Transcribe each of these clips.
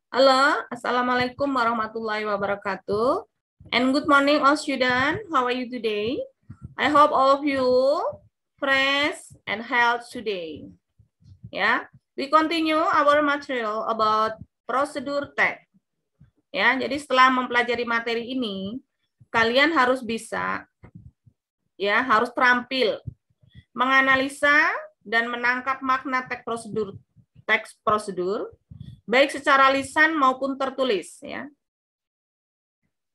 Halo, Assalamualaikum warahmatullahi wabarakatuh. And good morning all students. How are you today? I hope all of you fresh and healthy today. Ya, we continue our material about procedure tag. Ya, jadi setelah mempelajari materi ini, kalian harus bisa, ya, harus terampil menganalisa dan menangkap makna teks prosedur, baik secara lisan maupun tertulis, ya.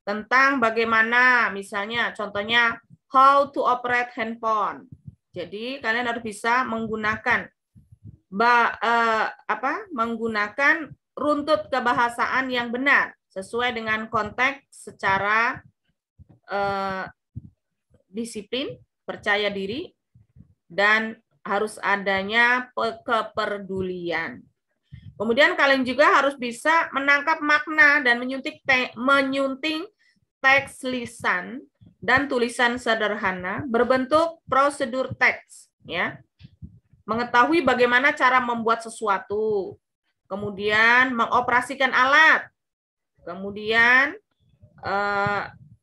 Tentang bagaimana, misalnya, contohnya, how to operate handphone. Jadi kalian harus bisa menggunakan menggunakan runtut kebahasaan yang benar sesuai dengan konteks secara disiplin, percaya diri, dan harus adanya kepedulian. Kemudian kalian juga harus bisa menangkap makna dan menyunting teks lisan dan tulisan sederhana berbentuk prosedur teks, ya. Mengetahui bagaimana cara membuat sesuatu, kemudian mengoperasikan alat, kemudian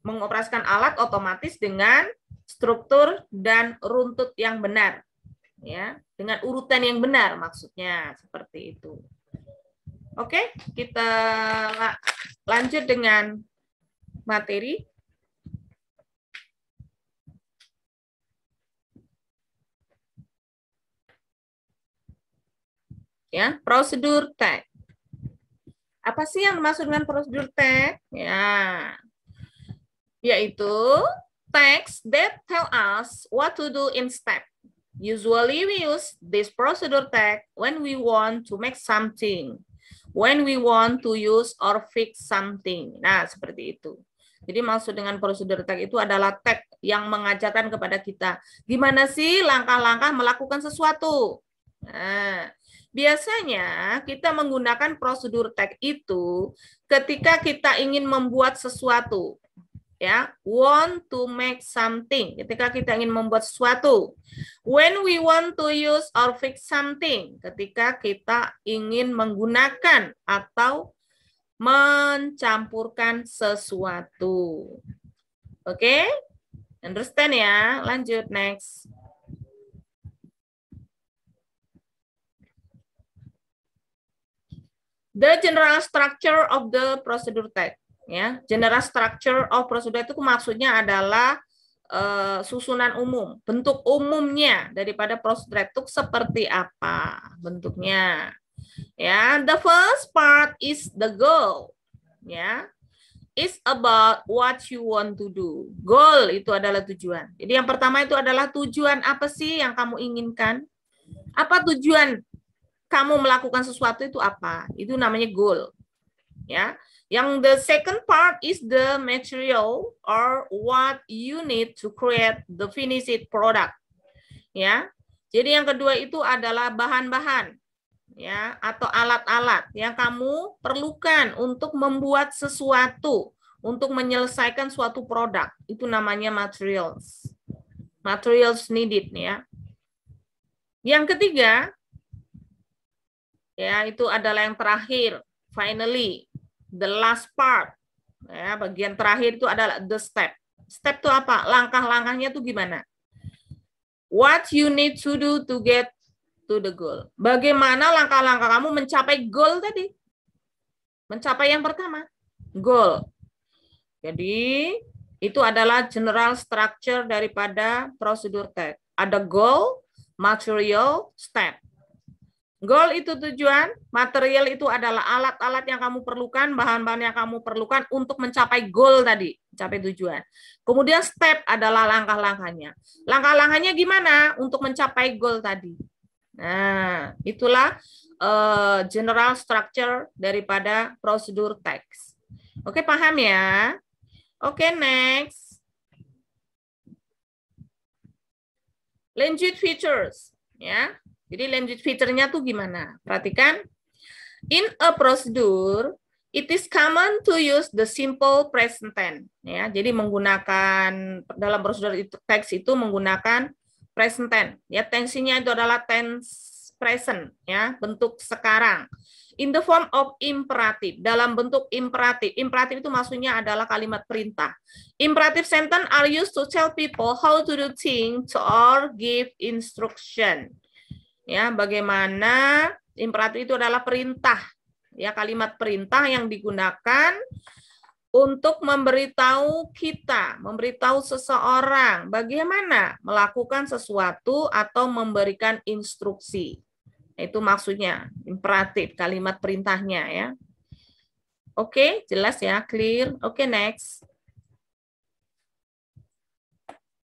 mengoperasikan alat otomatis dengan struktur dan runtut yang benar, ya, dengan urutan yang benar, maksudnya seperti itu. Oke, kita lanjut dengan materi. Ya, prosedur tag. Apa sih yang dimaksud dengan prosedur tag? Ya, yaitu text that tell us what to do in step. Usually we use this procedure tag when we want to make something, when we want to use or fix something. Nah, seperti itu. Jadi maksud dengan prosedur tag itu adalah tag yang mengajarkan kepada kita gimana sih langkah-langkah melakukan sesuatu. Nah, biasanya kita menggunakan prosedur tag itu ketika kita ingin membuat sesuatu. Ya, want to make something, ketika kita ingin membuat sesuatu. When we want to use or fix something, ketika kita ingin menggunakan atau mencampurkan sesuatu. Oke? Understand ya? Lanjut, next. The general structure of the procedure tag. Ya, general structure of procedure itu maksudnya adalah susunan umum, bentuk umumnya daripada prosedur itu seperti apa bentuknya. Ya, the first part is the goal. Ya, it's about what you want to do. Goal itu adalah tujuan. Jadi yang pertama itu adalah tujuan apa sih yang kamu inginkan? Apa tujuan kamu melakukan sesuatu itu apa? Itu namanya goal. Ya. Yang the second part is the material or what you need to create the finished product. Ya. Jadi yang kedua itu adalah bahan-bahan, ya, atau alat-alat yang kamu perlukan untuk membuat sesuatu, untuk menyelesaikan suatu produk. Itu namanya materials. Materials needed, ya. Yang ketiga, ya, itu adalah yang terakhir, finally, the last part. Ya, bagian terakhir itu adalah the step. Step itu apa? Langkah-langkahnya itu gimana? What you need to do to get to the goal. Bagaimana langkah-langkah kamu mencapai goal tadi? Mencapai yang pertama, goal. Jadi, itu adalah general structure daripada prosedur tag. Ada goal, material, step. Goal itu tujuan, material itu adalah alat-alat yang kamu perlukan, bahan-bahan yang kamu perlukan untuk mencapai goal tadi, mencapai tujuan. Kemudian step adalah langkah-langkahnya. Langkah-langkahnya gimana untuk mencapai goal tadi? Nah, itulah general structure daripada prosedur teks. Oke, paham ya? Oke, next. Language features, ya. Jadi language feature-nya tuh gimana? Perhatikan. In a procedure, it is common to use the simple present tense. Ya, jadi menggunakan dalam prosedur teks itu menggunakan present tense. Ya, tensinya itu adalah tense present, ya, bentuk sekarang. In the form of imperative, dalam bentuk imperatif. Imperatif itu maksudnya adalah kalimat perintah. Imperative sentence are used to tell people how to do things or give instruction. Ya, bagaimana imperatif itu adalah perintah. Ya, kalimat perintah yang digunakan untuk memberitahu kita, memberitahu seseorang bagaimana melakukan sesuatu atau memberikan instruksi. Itu maksudnya imperatif, kalimat perintahnya, ya. Oke, jelas ya, clear. Oke, next.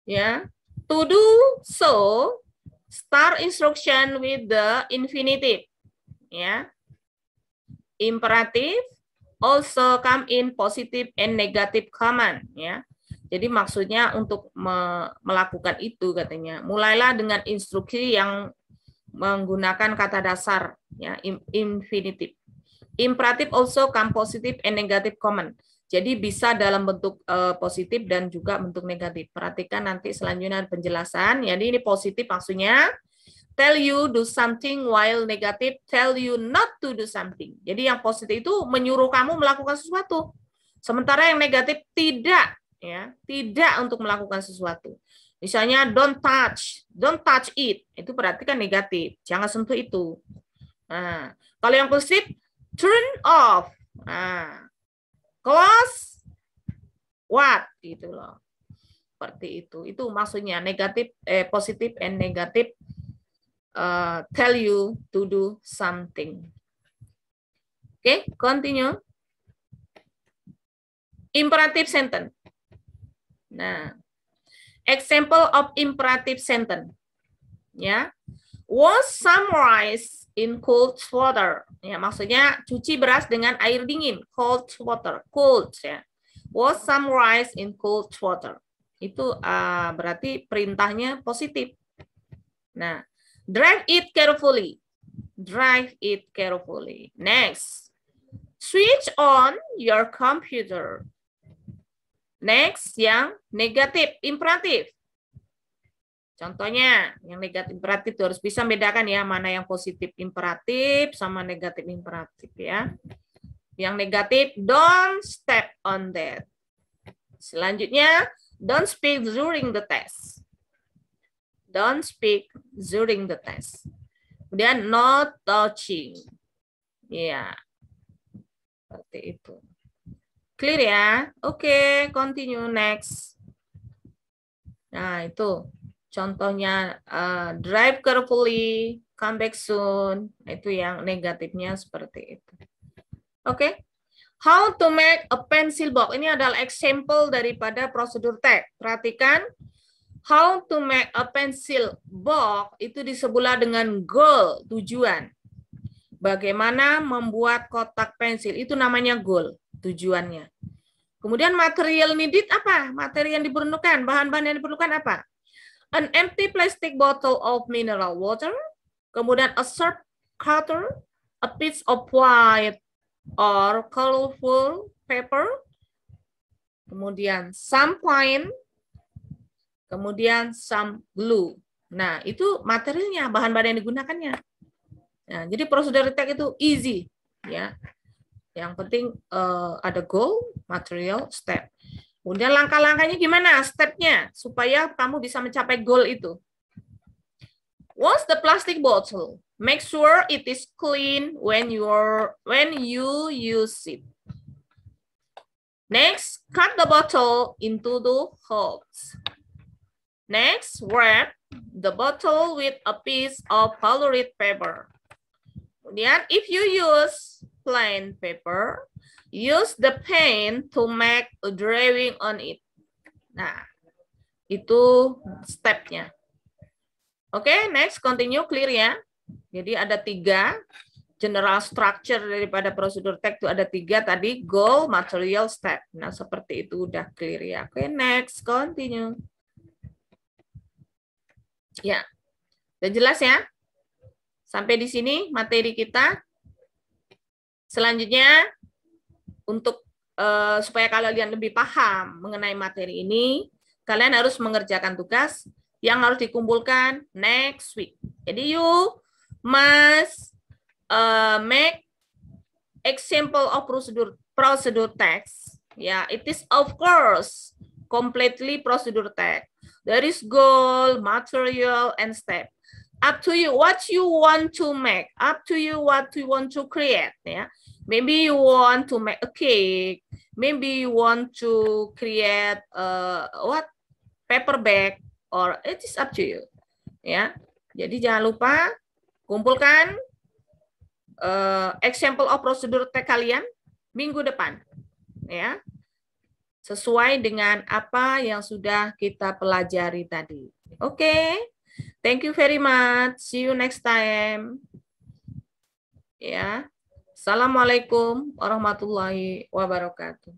Ya, to do so, start instruction with the infinitive. Ya, imperatif also come in positive and negative command, ya. Jadi maksudnya untuk melakukan itu katanya, mulailah dengan instruksi yang menggunakan kata dasar, ya, infinitive. Imperative also come positive and negative command. Jadi bisa dalam bentuk positif dan juga bentuk negatif. Perhatikan nanti selanjutnya penjelasan. Jadi ini positif maksudnya tell you do something, while negative tell you not to do something. Jadi yang positif itu menyuruh kamu melakukan sesuatu. Sementara yang negatif tidak, ya, tidak untuk melakukan sesuatu. Misalnya don't touch it. Itu berarti kan negatif. Jangan sentuh itu. Nah, kalau yang positif turn off. Nah, close what gitu loh. Seperti itu. Itu maksudnya negatif positif and negatif. Tell you to do something. Okay, continue. Imperative sentence. Nah, example of imperative sentence. Ya, was summarized in cold water. Ya, maksudnya cuci beras dengan air dingin. Cold water, cold, ya. Was summarized in cold water. Itu berarti perintahnya positif. Nah, drive it carefully. Drive it carefully. Next. Switch on your computer. Next, yang negatif, imperatif. Contohnya, yang negatif imperatif itu harus bisa bedakan ya, mana yang positif imperatif sama negatif imperatif ya. Yang negatif, don't step on that. Selanjutnya, don't speak during the test. Don't speak during the test. Kemudian not touching. Ya, seperti itu. Clear ya? Oke, continue next. Nah, itu contohnya drive carefully, come back soon. Itu yang negatifnya seperti itu. Oke. How to make a pencil box. Ini adalah example daripada prosedur tag. Perhatikan. How to make a pencil box itu disebutlah dengan goal, tujuan. Bagaimana membuat kotak pensil, itu namanya goal, tujuannya. Kemudian material needed apa? Materi yang diperlukan, bahan-bahan yang diperlukan apa? An empty plastic bottle of mineral water, kemudian a sharp cutter, a piece of white or colorful paper, kemudian some pine, kemudian some glue. Nah, itu materialnya, bahan-bahan yang digunakannya. Nah, jadi prosedur tag itu easy, ya. Yang penting ada goal, material, step. Kemudian langkah-langkahnya gimana? Stepnya supaya kamu bisa mencapai goal itu. Wash the plastic bottle. Make sure it is clean when you use it. Next, cut the bottle into the holes. Next, wrap the bottle with a piece of colored paper. Kemudian, if you use plain paper, use the pen to make a drawing on it. Nah, itu stepnya. Oke, next, continue, clear ya. Jadi ada 3 general structure daripada prosedur tag itu ada 3 tadi, goal, material, step. Nah, seperti itu udah clear ya. Oke, next, continue. Ya, udah jelas ya? Sampai di sini materi kita. Selanjutnya, untuk supaya kalian lebih paham mengenai materi ini, kalian harus mengerjakan tugas yang harus dikumpulkan next week. Jadi must make example of procedure text. Yeah, it is of course completely procedure text. There is goal, material, and step. Up to you what you want to make. Up to you what you want to create. Yeah, maybe you want to make a cake. Maybe you want to create what paper bag, or it is up to you. Ya, jadi jangan lupa kumpulkan example of procedure text kalian minggu depan, ya, sesuai dengan apa yang sudah kita pelajari tadi. Oke, thank you very much. See you next time. Ya, assalamualaikum warahmatullahi wabarakatuh.